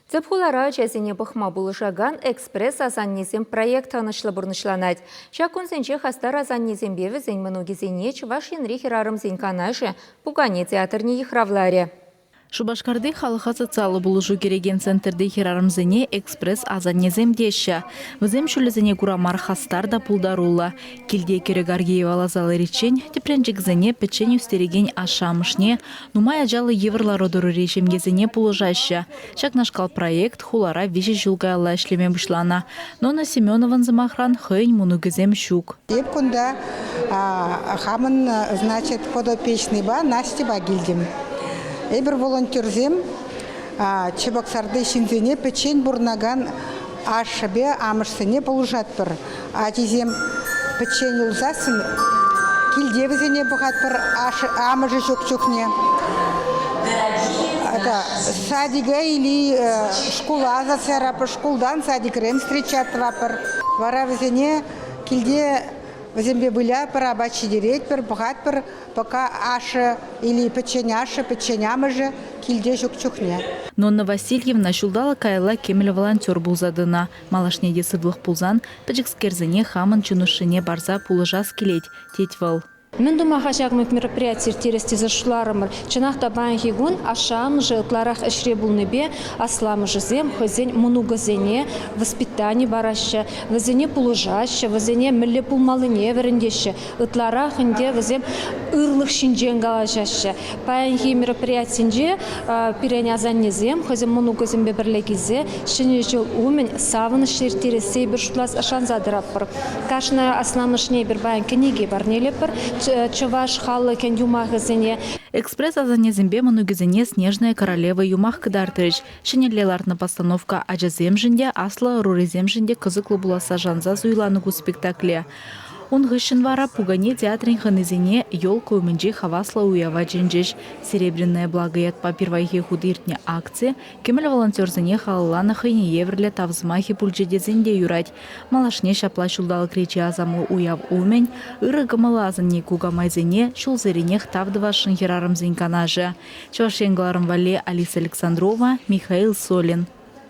Цепхулара чәсіне бұқма бұлышаган экспресс азаннезем проект анышлы бұрнышланад. Шакун сенче хастар азаннезем беві зен мұну кезене чываш енри херарым зен канашы Пугане театрне ихравларе. Шубашкарды халыха социалы булышу кереген центрде херарымзене экспресс азаннезем деші. Візем шүлізене курамар хастар да пулдарула. Келде керек аргеевала залы речен, тепренжікзене печень үстереген ашамышне, нумай ажалы еврлары дұры решемгезене пулыжашы. Шакнашкал проект хулара виші жылгайла ішлеме бұшлана. Нона Семенован замахран хыйн мунугезем щук. Епкунда хамын, значит, подопечный ба Насти Багильдим. Эбір волонтерзем Чебоксарды шинзене печень бурнаган ашыбе амышсыне полужатпыр. Атизем печень улзасын килдевізене бұғатпыр амыжы жүк-жүкне. Садига или школа засарапыр, школдан садикрен встречатвапыр. Вара візене килде Возембе была пора бачи дереть пер богат пер пока аша или печеняма же кильде жукчухне. Нонна Васильевна шулдала кайла кемел волонтер булзадына. Малашнеде сыдлых пулзан пачекскерзене хамын чунушыне барза пулыжа скелеть тетьвал. Мен думаю, что мероприятие терести зашларымыр. Чынақта банхигун ашам же кларах эшребулнебе аслам же зем хозень мунугазене воспитание бараща, вазене полужаща, вазене милле пулмалыне верендеше, ытларах инде вазем ырлых шинжен галажаща. Банхи мероприятие перенязанне зем хозень мунугазембе берлегизе шине жыл умен савын шертиресе бір шутлас ашанзадыраппыр. Кашна асламышне бір бан книги барнелеппыр. Чуваш халы кен юмах газене. Экспресс азанезембе манугезене снежная королева юмах кыдартырыч. Шинеллеларна постановка ажаземжинде, асла руреземжинде кызыклы буласа жанза зуйланугу спектакле. Он гыщен вара Пугане театрин ханезене ёлка умінже хавасла уява джинжеш. Серебряное благоят по первайхе худыртне акции, кемел волонтерзене халылана хайне еврле тавзмахи пульджедезенде юрать. Малашне шапла шулдал кречи азаму уяв умень, ыры гамалазанне кугамайзене шулзеренех тавдывашын херарым зенканаже. Чавашенгаларым вале Алиса Александрова, Михаил Солин.